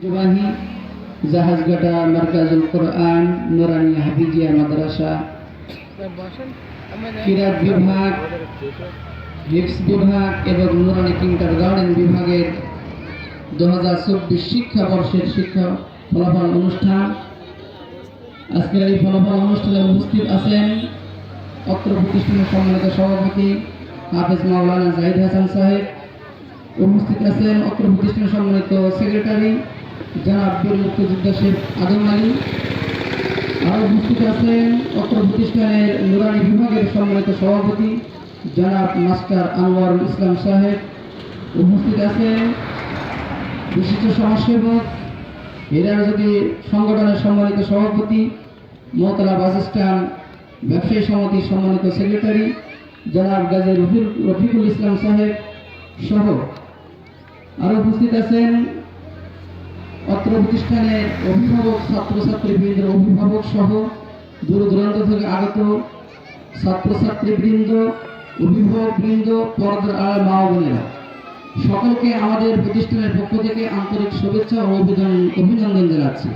জবাহি জাহাজঘাটা মার্কাজুল কোরআন নুরানি হাফিজিয়া মাদ্রাসা কিরাত বিভাগ হিফজ বিভাগ এবং নুরানি কিন্ডারগার্টেন বিভাগের 2024 শিক্ষাবর্ষের শিক্ষা ফলাফল অনুষ্ঠান। আজকের এই ফলাফল অনুষ্ঠানে উপস্থিত আছেন অত্র প্রতিষ্ঠানের সম্মানিত সভাপতি হাফেজ মাওলানা জাহিদ হাসান সাহেব, উপস্থিত আছেন অত্র প্রতিষ্ঠানের সম্মানিত সেক্রেটারি জনাব বীর মুক্তিযোদ্ধা শেখ আদম আলী, আরও উপস্থিত আছেন অত্র প্রতিষ্ঠানের নুরানি বিভাগের সম্মানিত সভাপতি জনাব মাস্টার আনোয়ারুল ইসলাম সাহেব, উপস্থিত আছেন বিশিষ্ট সমাজসেবক হেরারজদি সংগঠনের সম্মানিত সভাপতি মোহতলা বাস স্ট্যান্ড ব্যবসায়ী সমিতির সম্মানিত সেক্রেটারি জনাব গাজী রফিকুল ইসলাম সাহেব সহ আরও উপস্থিত আছেন অত্র প্রতিষ্ঠানের অভিভাবক ছাত্রছাত্রীবৃন্দের অভিভাবক সহ দূর দূরান্ত থেকে আগত ছাত্রছাত্রীবৃন্দ, অভিভাবকবৃন্দ, পর্দার আড়াল মা ও বোনেরা, সকলকে আমাদের প্রতিষ্ঠানের পক্ষ থেকে আন্তরিক শুভেচ্ছা ও অভিনন্দন জানাচ্ছি।